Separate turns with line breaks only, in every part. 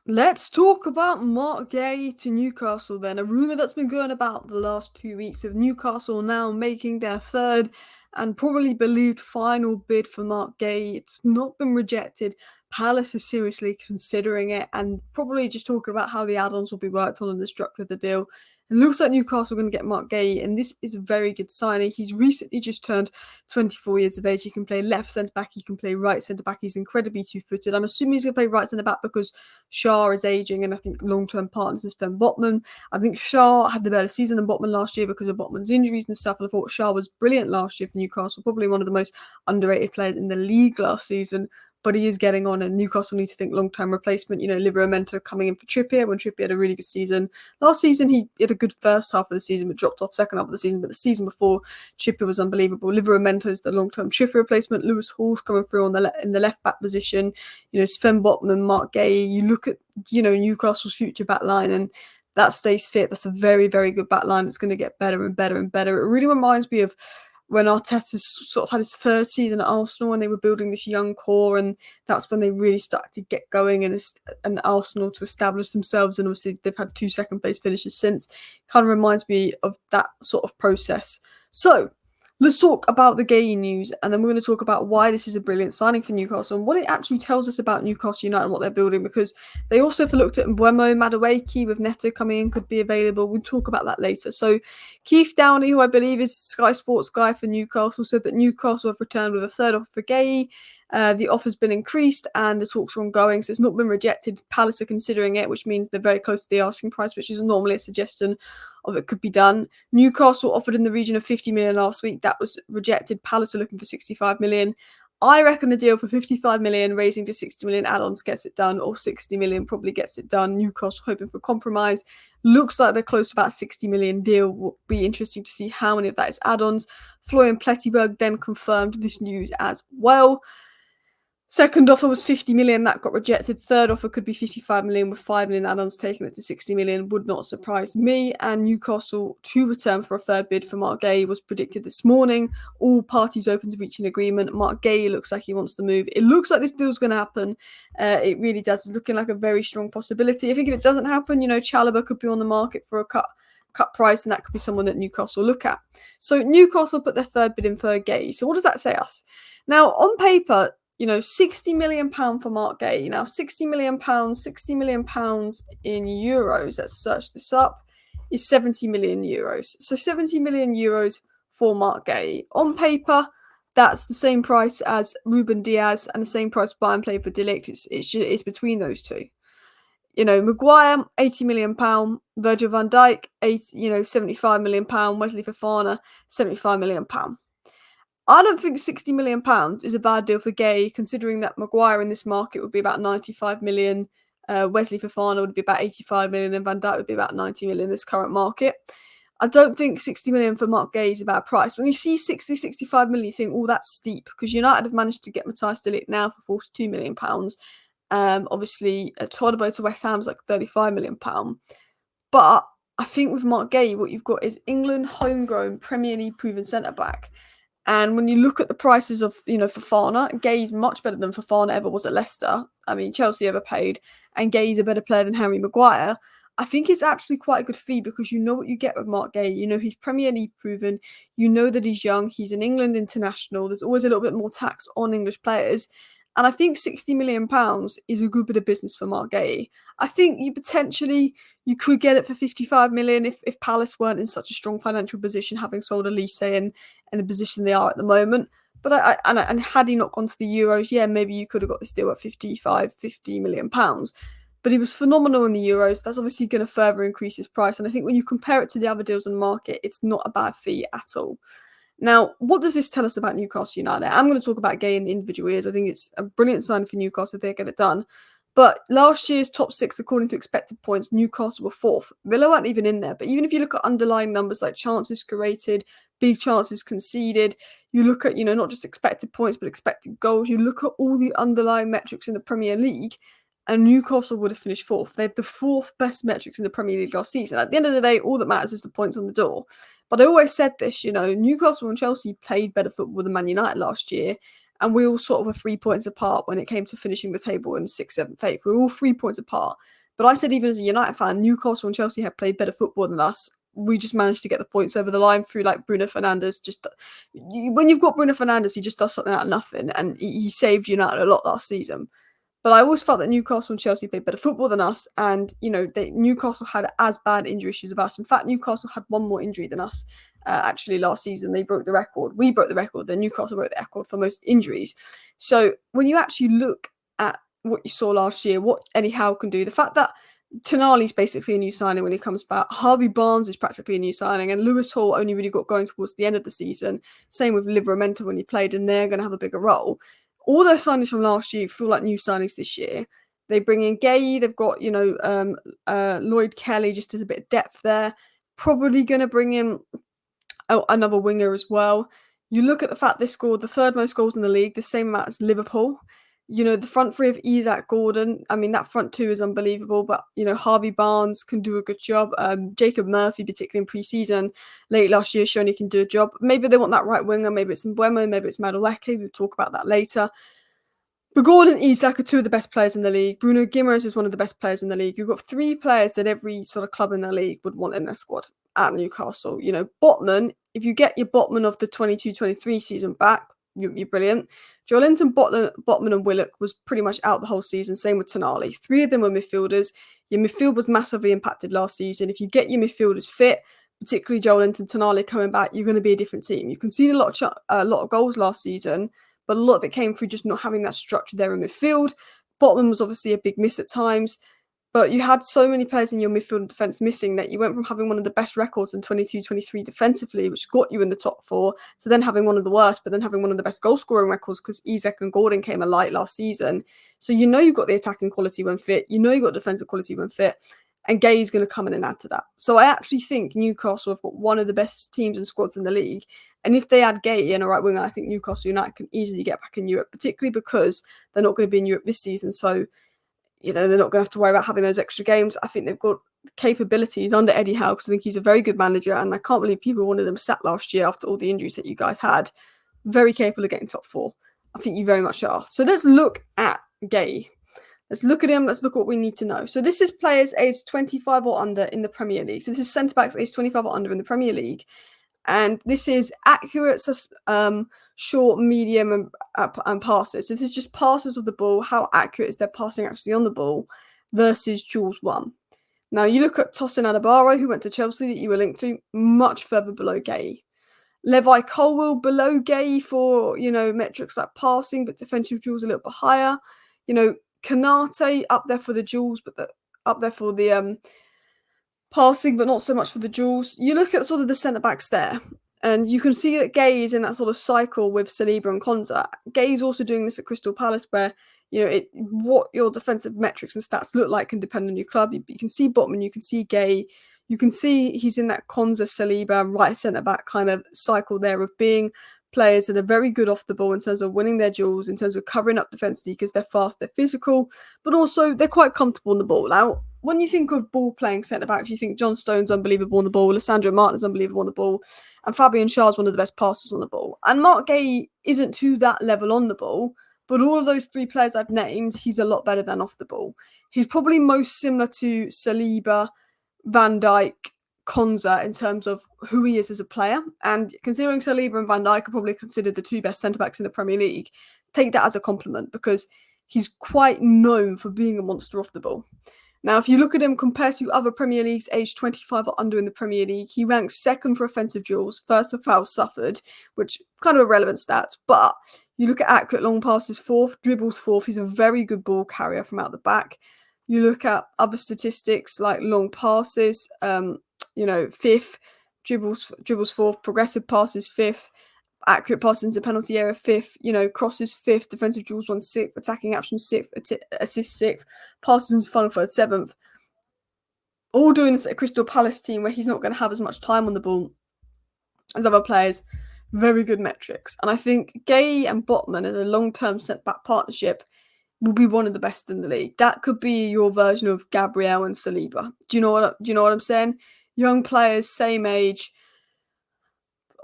Let's talk about Marc Guehi to Newcastle then. A rumour that's been going about the last 2 weeks, with Newcastle now making their third and probably believed final bid for Marc Guehi. It's not been rejected. Palace is seriously considering it and probably just talking about how the add-ons will be worked on and the structure of the deal. It looks like Newcastle are going to get Marc Guehi, and this is a very good signing. He's recently just turned 24 years of age. He can play left centre-back, he can play right centre-back. He's incredibly two-footed. I'm assuming he's going to play right centre-back because Shah is ageing, and I think long-term partners is Sven Botman. I think Shah had the better season than Botman last year because of Botman's injuries and stuff, and I thought Shah was brilliant last year for Newcastle, probably one of the most underrated players in the league last season. But he is getting on, and Newcastle need to think long-term replacement. Livramento coming in for Trippier when Trippier had a really good season. Last season, he had a good first half of the season, but dropped off second half of the season. But the season before, Trippier was unbelievable. Livramento is the long-term Trippier replacement. Lewis Hall's coming through in the left-back position. Sven Botman, Marc Guehi. You look at, Newcastle's future back line, and that stays fit. That's a very, very good back line. It's going to get better and better and better. It really reminds me of when Arteta sort of had his third season at Arsenal, when they were building this young core, and that's when they really started to get going and Arsenal to establish themselves. And obviously they've had 2 second-place finishes since. Kind of reminds me of that sort of process. So let's talk about the Guehi news, and then we're going to talk about why this is a brilliant signing for Newcastle and what it actually tells us about Newcastle United and what they're building, because they also have looked at Mbeumo, Madueke with Neto coming in, could be available. We'll talk about that later. So Keith Downey, who I believe is Sky Sports guy for Newcastle, said that Newcastle have returned with a third offer for Guehi. The offer's been increased and the talks are ongoing, so it's not been rejected. Palace are considering it, which means they're very close to the asking price, which is normally a suggestion of it could be done. Newcastle offered in the region of 50 million last week. That was rejected. Palace are looking for 65 million. I reckon a deal for 55 million, raising to 60 million add-ons gets it done, or 60 million probably gets it done. Newcastle hoping for compromise. Looks like they're close to about 60 million deal. Will be interesting to see how many of that is add-ons. Florian Plettenberg then confirmed this news as well. Second offer was 50 million, that got rejected. Third offer could be 55 million with 5 million add-ons, taking it to 60 million. Would not surprise me. And Newcastle to return for a third bid for Marc Guehi was predicted this morning. All parties open to reaching agreement. Marc Guehi looks like he wants to move. It looks like this deal's going to happen. It really does. It's looking like a very strong possibility. I think if it doesn't happen, Chalobah could be on the market for a cut price, and that could be someone that Newcastle look at. So Newcastle put their third bid in for Guehi. So what does that say us? Now, on paper, £60 million for Marc Guehi. Now, £60 million in euros, let's search this up, is 70 million euros. So 70 million euros for Marc Guehi. On paper, that's the same price as Ruben Diaz and the same price Bayern paid for De Ligt. It's between those two. Maguire, £80 million, Virgil van Dijk, £75 million, Wesley Fofana, £75 million. I don't think £60 million is a bad deal for Guehi, considering that Maguire in this market would be about 95 million, Wesley Fofana would be about 85 million, and Van Dijk would be about 90 million in this current market. I don't think 60 million for Marc Guehi is a bad price. When you see 60, 65 million, you think, that's steep, because United have managed to get Matthias de Ligt now for £42 million. Obviously, Todibo to West Ham is like £35 million. But I think with Marc Guehi, what you've got is England homegrown Premier League proven centre-back. And when you look at the prices of, Fofana, Guehi's much better than Fofana ever was at Leicester. I mean, Chelsea overpaid, and Guehi's a better player than Harry Maguire. I think it's actually quite a good fee, because you know what you get with Marc Guehi. He's Premier League proven. You know that he's young. He's an England international. There's always a little bit more tax on English players. And I think £60 million is a good bit of business for Marc Guehi. I think you could get it for 55 million if Palace weren't in such a strong financial position, having sold Elise in the position they are at the moment. But and had he not gone to the Euros, maybe you could have got this deal at 50 million pounds. But he was phenomenal in the Euros. That's obviously going to further increase his price. And I think when you compare it to the other deals on the market, it's not a bad fee at all. Now, what does this tell us about Newcastle United? I'm going to talk about Guehi in the individual years. I think it's a brilliant sign for Newcastle if they get it done. But last year's top 6, according to expected points, Newcastle were 4th. Villa weren't even in there. But even if you look at underlying numbers like chances created, big chances conceded, you look at, not just expected points, but expected goals. You look at all the underlying metrics in the Premier League, and Newcastle would have finished 4th. They had the 4th best metrics in the Premier League last season. At the end of the day, all that matters is the points on the door. But I always said this, Newcastle and Chelsea played better football than Man United last year. and we all sort of were 3 points apart when it came to finishing the table in 6th, 7th, 8th. We were all 3 points apart. But I said, even as a United fan, Newcastle and Chelsea had played better football than us. We just managed to get the points over the line through like Bruno Fernandes. When you've got Bruno Fernandes, he just does something out of nothing, and he saved United a lot last season. But I always felt that Newcastle and Chelsea played better football than us, and Newcastle had as bad injury issues as us. In fact, Newcastle had one more injury than us. Actually, last season they broke the record. We broke the record. Then Newcastle broke the record for most injuries. So when you actually look at what you saw last year, what Eddie Howe can do, the fact that Tonali's basically a new signing when he comes back. Harvey Barnes is practically a new signing, and Lewis Hall only really got going towards the end of the season. Same with Livramento when he played, and they're going to have a bigger role. All those signings from last year feel like new signings this year. They bring in Guehi. They've got Lloyd Kelly, just as a bit of depth there. Probably going to bring in another winger as well. You look at the fact they scored the third most goals in the league, the same amount as Liverpool. The front three of Isak, Gordon, I mean, that front two is unbelievable, but, Harvey Barnes can do a good job. Jacob Murphy, particularly in pre-season, late last year, shown he can do a job. Maybe they want that right winger, maybe it's Mbeumo, maybe it's Madueke, we'll talk about that later. But Gordon and Isak are two of the best players in the league. Bruno Guimaraes is one of the best players in the league. You've got three players that every sort of club in the league would want in their squad at Newcastle. Botman, if you get your Botman of the 22-23 season back, you're brilliant. Joelinton, Botman and Willock was pretty much out the whole season. Same with Tonali. Three of them were midfielders. Your midfield was massively impacted last season. If you get your midfielders fit, particularly Joelinton, Tonali coming back, you're going to be a different team. You conceded a lot of goals last season, but a lot of it came through just not having that structure there in midfield. Botman was obviously a big miss at times. But you had so many players in your midfield and defence missing that you went from having one of the best records in 22-23 defensively, which got you in the top four, to then having one of the worst, but then having one of the best goal-scoring records because Isak and Gordon came alight last season. So you've got the attacking quality when fit. You've got defensive quality when fit. And Guehi's going to come in and add to that. So I actually think Newcastle have got one of the best teams and squads in the league. And if they add Guehi and a right winger, I think Newcastle United can easily get back in Europe, particularly because they're not going to be in Europe this season. So they're not going to have to worry about having those extra games. I think they've got capabilities under Eddie Howe because I think he's a very good manager, and I can't believe people wanted him sat last year after all the injuries that you guys had. Very capable of getting top four. I think you very much are. So let's look at Guehi. Let's look at him. Let's look at what we need to know. So this is players aged 25 or under in the Premier League. So this is centre-backs aged 25 or under in the Premier League. And this is accurate, short, medium, and passes. So this is just passes of the ball. How accurate is their passing actually on the ball versus duels won? Now, you look at Tosin Adebayo, who went to Chelsea that you were linked to, much further below Guehi. Levi Colwill below Guehi for, metrics like passing, but defensive duels a little bit higher. Kanate up there for the duels, but up there for the passing, but not so much for the duels. You look at sort of the centre-backs there, and you can see that Guehi is in that sort of cycle with Saliba and Konsa. Guehi's also doing this at Crystal Palace where, what your defensive metrics and stats look like can depend on your club. You can see Botman, you can see Guehi, you can see he's in that Konsa, Saliba, right centre-back kind of cycle there of being players that are very good off the ball in terms of winning their duels, in terms of covering up defensively because they're fast, they're physical, but also they're quite comfortable on the ball. Now, when you think of ball-playing centre-backs, you think John Stone's unbelievable on the ball, Lissandro Martin's unbelievable on the ball, and Fabian Schär's one of the best passers on the ball. And Marc Guehi isn't to that level on the ball, but all of those three players I've named, he's a lot better than off the ball. He's probably most similar to Saliba, Van Dijk, Konsa in terms of who he is as a player. And considering Saliba and Van Dijk are probably considered the two best centre-backs in the Premier League, take that as a compliment because he's quite known for being a monster off the ball. Now, if you look at him compared to other Premier Leagues aged 25 or under in the Premier League, he ranks second for offensive duels, first for fouls suffered, which kind of irrelevant stats. But you look at accurate long passes, fourth, dribbles fourth. He's a very good ball carrier from out the back. You look at other statistics like long passes, fifth, dribbles fourth, progressive passes fifth, accurate passes into penalty area fifth, crosses fifth, defensive duels won sixth, attacking actions sixth, assists sixth, passes into final third seventh. All doing this at a Crystal Palace team where he's not going to have as much time on the ball as other players. Very good metrics. And I think Guehi and Botman in a long-term centre-back partnership will be one of the best in the league. That could be your version of Gabriel and Saliba. Do you know what I'm saying? Young players, same age,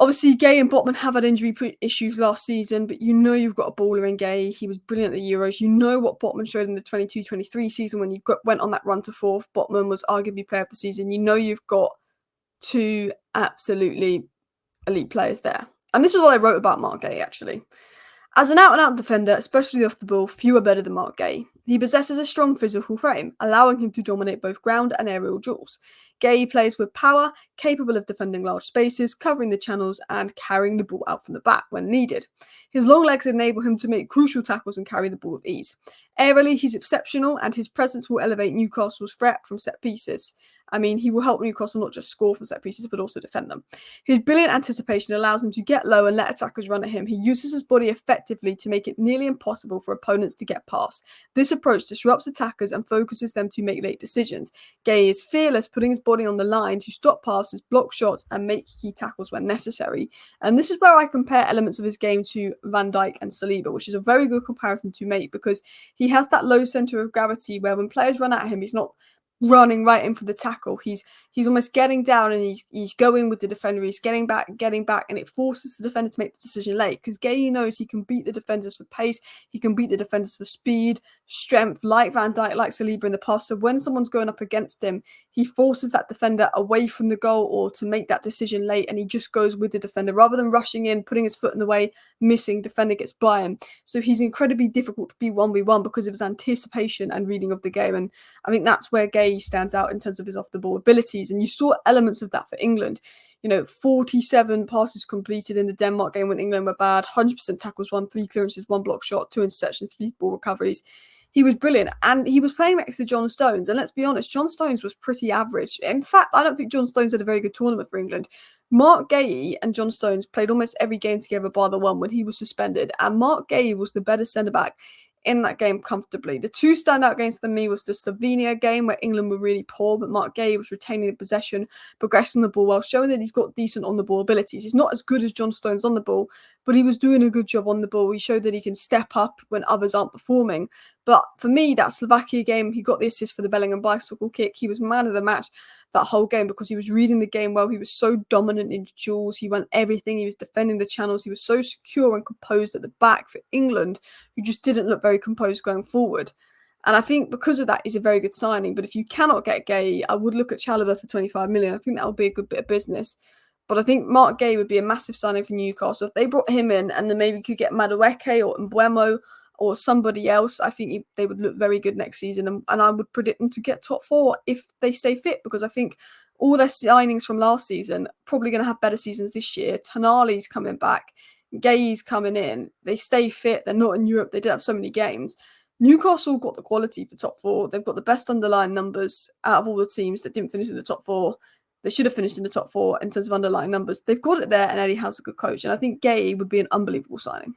Obviously, Guehi and Botman have had injury issues last season, but you know you've got a baller in Guehi. He was brilliant at the Euros. You know what Botman showed in the 22-23 season when you went on that run to fourth. Botman was arguably player of the season. You know you've got two absolutely elite players there. And this is what I wrote about Marc Guehi, actually. As an out-and-out defender, especially off the ball, few are better than Marc Guehi. He possesses a strong physical frame, allowing him to dominate both ground and aerial duels. Guehi plays with power, capable of defending large spaces, covering the channels, and carrying the ball out from the back when needed. His long legs enable him to make crucial tackles and carry the ball with ease. Aerially, he's exceptional, and his presence will elevate Newcastle's threat from set pieces. I mean, he will help Newcastle not just score from set pieces, but also defend them. His brilliant anticipation allows him to get low and let attackers run at him. He uses his body effectively to make it nearly impossible for opponents to get past. This approach disrupts attackers and focuses them to make late decisions. Guehi is fearless, putting his body on the line to stop passes, block shots, and make key tackles when necessary. And this is where I compare elements of his game to Van Dijk and Saliba, which is a very good comparison to make because he has that low centre of gravity where when players run at him, he's not running right in for the tackle. He's almost getting down and he's going with the defender. He's getting back, and it forces the defender to make the decision late because Guehi knows he can beat the defenders for pace. He can beat the defenders for speed, strength, like Van Dijk, like Saliba in the past. So when someone's going up against him, he forces that defender away from the goal or to make that decision late, and he just goes with the defender rather than rushing in, putting his foot in the way, missing, defender gets by him. So he's incredibly difficult to be 1v1 because of his anticipation and reading of the game, and I think that's where Guehi stands out in terms of his off-the-ball abilities, and you saw elements of that for England. 47 passes completed in the Denmark game when England were bad, 100% tackles won, 3 clearances, 1 block shot, 2 interceptions, 3 ball recoveries. He was brilliant, and he was playing next to John Stones, and let's be honest, John Stones was pretty average. In fact, I don't think John Stones had a very good tournament for England. Marc Guehi and John Stones played almost every game together bar the one when he was suspended, and Marc Guehi was the better centre-back in that game comfortably. The two standout games for me was the Slovenia game where England were really poor, but Marc Guehi was retaining the possession, progressing the ball well, showing that he's got decent on-the-ball abilities. He's not as good as John Stones on the ball, but he was doing a good job on the ball. He showed that he can step up when others aren't performing. But for me, that Slovakia game, he got the assist for the Bellingham bicycle kick. He was man of the match that whole game because he was reading the game well. He was so dominant in duels. He won everything. He was defending the channels. He was so secure and composed at the back for England, who just didn't look very composed going forward. And I think because of that, he's a very good signing. But if you cannot get Guehi, I would look at Chalobah for 25 million. I think that would be a good bit of business. But I think Marc Guehi would be a massive signing for Newcastle. If they brought him in and then maybe could get Madueke or Mbeumo or somebody else, I think they would look very good next season. And I would predict them to get top 4 if they stay fit, because I think all their signings from last season probably going to have better seasons this year. Tonali's coming back. Guehi's coming in. They stay fit. They're not in Europe. They don't have so many games. Newcastle got the quality for top 4. They've got the best underlying numbers out of all the teams that didn't finish in the top 4. They should have finished in the top 4 in terms of underlying numbers. They've got it there, and Eddie Howe's a good coach. And I think Guehi would be an unbelievable signing.